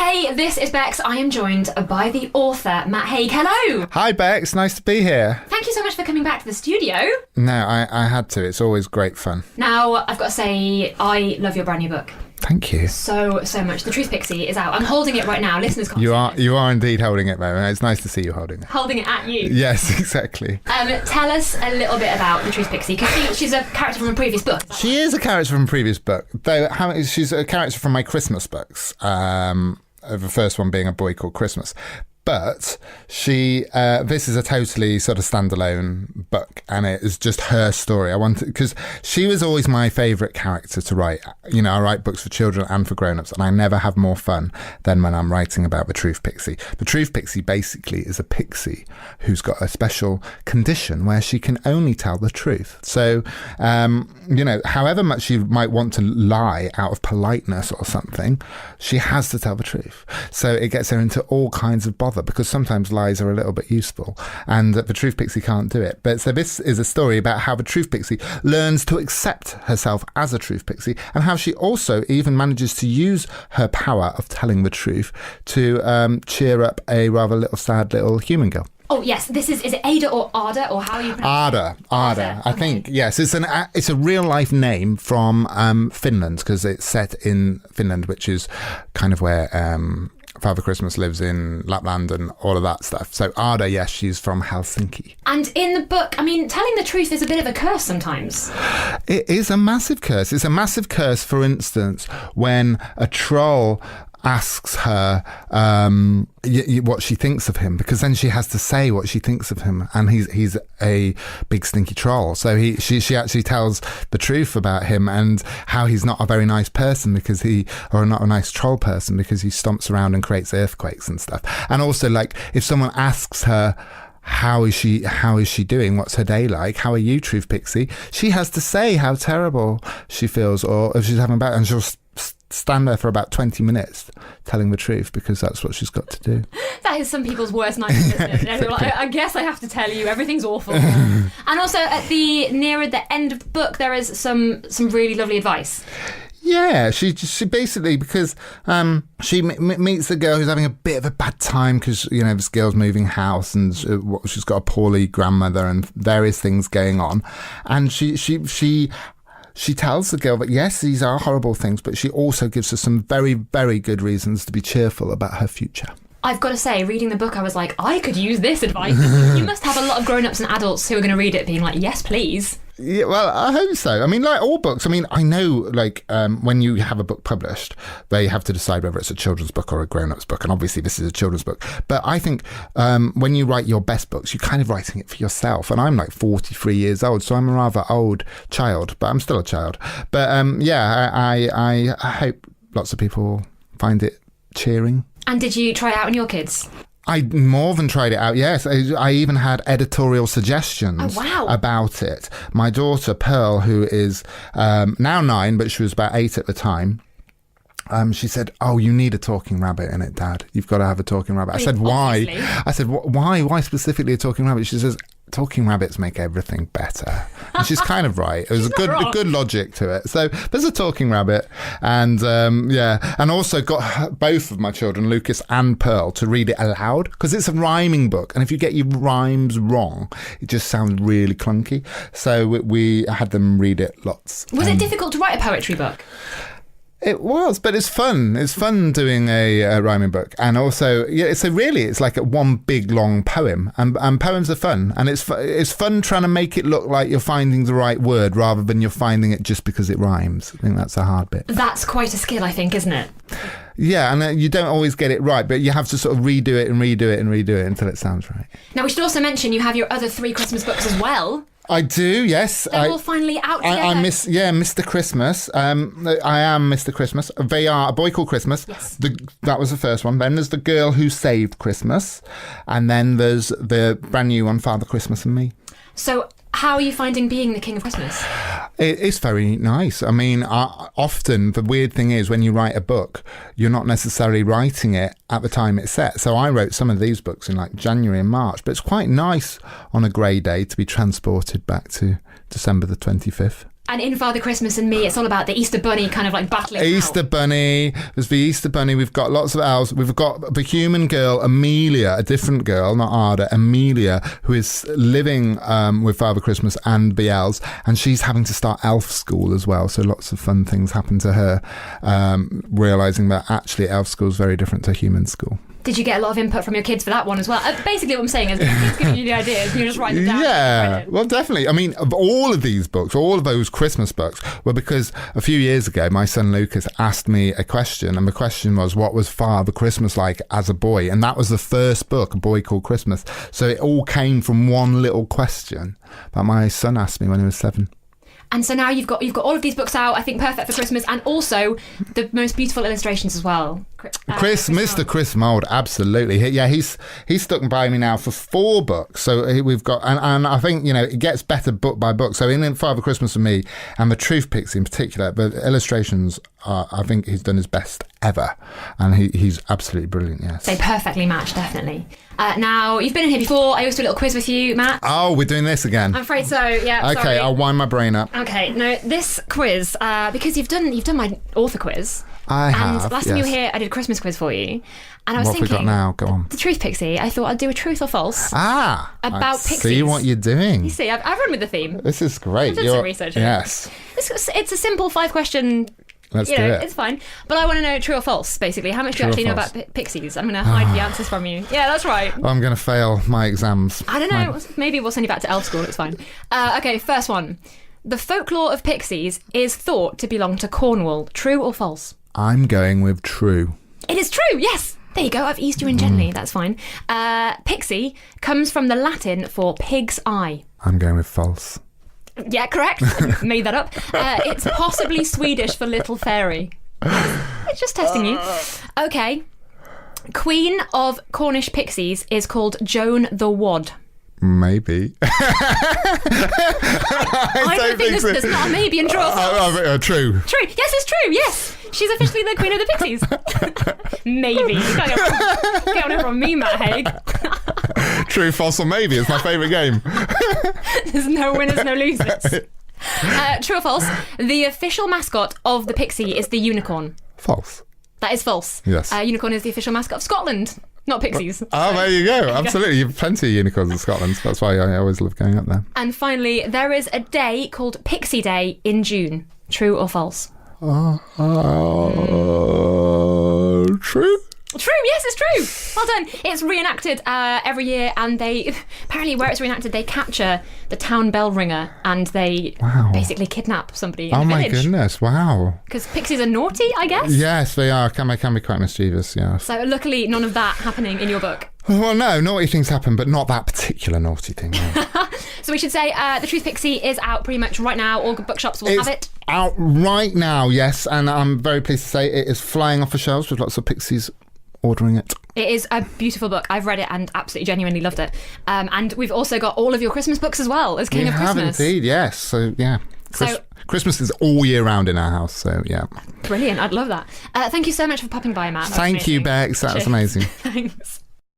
Hey, this is Bex. I am joined by the author, Matt Haig. Hello. Hi, Bex. Nice to be here. Thank you so much for coming back to the studio. No, I had to. It's always great fun. Now, I've got to say, I love your brand new book. Thank you. So much. The Truth Pixie is out. I'm holding it right now. Listeners can't see it. You are indeed holding it, though. It's nice to see you holding it. Holding it at you. Yes, exactly. Tell us a little bit about the Truth Pixie, because she's a character from a previous book. She is a character from a previous book, though she's a character from my Christmas books. The first one being A Boy Called Christmas. But this is a totally sort of standalone book, and it is just her story. I wanted, because she was always my favourite character to write. You know, I write books for children and for grown-ups, and I never have more fun than when I'm writing about the Truth Pixie. The Truth Pixie basically is a pixie who's got a special condition where she can only tell the truth. So, you know, however much she might want to lie out of politeness or something, she has to tell the truth. So it gets her into all kinds of bother, because sometimes lies are a little bit useful, and the Truth Pixie can't do it. But so this is a story about how the Truth Pixie learns to accept herself as a Truth Pixie, and how she also even manages to use her power of telling the truth to cheer up a rather sad little human girl. Oh yes, is it Ada or Ada, or how are you pronouncing it? Ada. I think, yes. It's a real life name from Finland, because it's set in Finland, which is kind of where Father Christmas lives, in Lapland and all of that stuff. So Ada, yes, she's from Helsinki. And in the book, I mean, telling the truth is a bit of a curse sometimes. It is a massive curse. It's a massive curse, for instance, when a troll asks her what she thinks of him, because then she has to say what she thinks of him, and he's a big stinky troll. So she actually tells the truth about him, and how he's not a very nice person, or not a nice troll person, because he stomps around and creates earthquakes and stuff. And also, like, if someone asks her, how is she doing? What's her day like? How are you, Truth Pixie? She has to say how terrible she feels, or if she's having a bad, and she'll stand there for about 20 minutes telling the truth, because that's what she's got to do. That is some people's worst nightmare, isn't it? Exactly. Like, I guess I have to tell you, everything's awful. And also, nearer the end of the book, there is some really lovely advice. Yeah, she basically, because she meets the girl who's having a bit of a bad time, because, you know, this girl's moving house, and she's got a poorly grandmother and various things going on, and she tells the girl that, yes, these are horrible things, but she also gives her some very, very good reasons to be cheerful about her future. I've got to say, reading the book, I was like, I could use this advice. You must have a lot of grown-ups and adults who are going to read it being like, yes, please. Yeah, well, I hope so. I mean, like all books, I mean, I know, like, when you have a book published, they have to decide whether it's a children's book or a grown-up's book, and obviously this is a children's book. But I think when you write your best books, you're kind of writing it for yourself. And I'm like 43 years old, so I'm a rather old child, but I'm still a child. But yeah, I hope lots of people find it cheering. And did you try it out on your kids? I more than tried it out, yes. I even had editorial suggestions about it. My daughter, Pearl, who is now 9, but she was about 8 at the time, she said, "Oh, you need a talking rabbit in it, Dad. You've got to have a talking rabbit." I said, "Why?" I said, "Why? Why specifically a talking rabbit?" She says, "Talking rabbits make everything better." And she's kind of right. It was a good logic to it. So there's a talking rabbit, and yeah, and also got both of my children, Lucas and Pearl, to read it aloud, because it's a rhyming book, and if you get your rhymes wrong, it just sounds really clunky. So we had them read it lots. Was it difficult to write a poetry book? It was, but it's fun. It's fun doing a rhyming book, and also, yeah. It's like one big long poem, and poems are fun, and it's fun trying to make it look like you're finding the right word rather than you're finding it just because it rhymes. I think that's a hard bit. That's quite a skill, I think, isn't it? Yeah, and you don't always get it right, but you have to sort of redo it until it sounds right. Now, we should also mention you have your other 3 Christmas books as well. I do, yes. They're all finally out together. Mr. Christmas. I am Mr. Christmas. They are A Boy Called Christmas. Yes. That was the first one. Then there's The Girl Who Saved Christmas. And then there's the brand new one, Father Christmas and Me. So how are you finding being the King of Christmas? It's very nice. I mean, often the weird thing is when you write a book, you're not necessarily writing it at the time it's set. So I wrote some of these books in like January and March, but it's quite nice on a grey day to be transported back to December the 25th. And in Father Christmas and Me, it's all about the Easter Bunny kind of like battling Easter out. Bunny. There's the Easter Bunny. We've got lots of elves. We've got the human girl, Amelia, a different girl, not Ada, Amelia, who is living with Father Christmas and the elves, and she's having to start elf school as well. So lots of fun things happen to her, realising that actually elf school is very different to human school. Did you get a lot of input from your kids for that one as well? Basically what I'm saying is kids giving you the ideas, you just write them down. Yeah, well, definitely. I mean, of all of these books, all of those Christmas books, were because a few years ago, my son Lucas asked me a question, and the question was, what was Father Christmas like as a boy? And that was the first book, A Boy Called Christmas. So it all came from one little question that my son asked me when he was 7. And so now you've got all of these books out, I think perfect for Christmas, and also the most beautiful illustrations as well. Mr. Chris Mould, absolutely. He's stuck by me now for 4 books. So we've got, and I think, it gets better book by book. So in Father Christmas and Me, and the Truth Pixie in particular, the illustrations are, I think he's done his best ever. And he's absolutely brilliant, yes. They perfectly match, definitely. Now, you've been in here before. I always do a little quiz with you, Matt. Oh, we're doing this again? I'm afraid so, yeah. Okay, sorry. I'll wind my brain up. Okay, no, this quiz, because you've done my author quiz. I have, And last time you were here, I did a Christmas quiz for you. And I was what thinking, have we got now? Go on. The Truth Pixie, I thought I'd do a truth or false. About Pixies. See what you're doing. You see, I've run with the theme. This is great. I've done some research. Yes. It's a simple 5-question. Let's do it. It's fine. But I want to know true or false, basically. How much do you True or actually know false? about pixies? I'm going to hide the answers from you. Yeah, that's right. I'm going to fail my exams. I don't know. Maybe we'll send you back to elf school. It's fine. Okay, first one. The folklore of pixies is thought to belong to Cornwall. True or false? I'm going with true. It is true, yes. There you go. I've eased you in gently. That's fine. Pixie comes from the Latin for pig's eye. I'm going with false. Yeah, correct. Made that up. It's possibly Swedish for little fairy. It's just testing you. Okay. Queen of Cornish pixies is called Joan the Wad. Maybe. I don't think there's not a maybe in true or false. True. True. Yes, it's true. Yes. She's officially the queen of the pixies. Maybe. You can't get on it from me, Matt Haig. True, false, or maybe. It's my favourite game. There's no winners, no losers. True or false? The official mascot of the pixie is the unicorn. False. That is false. Yes. Unicorn is the official mascot of Scotland, not pixies. Oh, there you go. Absolutely. You have plenty of unicorns in Scotland. That's why I always love going up there. And finally, there is a day called Pixie Day in June. True or false? True. True, yes, it's true. Well done. It's reenacted every year, and they apparently where it's reenacted, they capture the town bell ringer and they basically kidnap somebody in the my village. goodness! Wow. Because pixies are naughty, I guess. Yes, they are. Can be quite mischievous. Yeah. So luckily, none of that happening in your book. Well, no, naughty things happen, but not that particular naughty thing. No. So we should say The Truth Pixie is out pretty much right now. All good bookshops will have it. Out right now, yes, and I'm very pleased to say it is flying off the shelves with lots of pixies ordering it. It is a beautiful book. I've read it and absolutely genuinely loved it. And we've also got all of your Christmas books as well as King of Christmas. We have indeed, yes. So, yeah. Christmas is all year round in our house, so yeah. Brilliant. I'd love that. Thank you so much for popping by, Matt. Thank you, Bex. That was amazing. Thanks.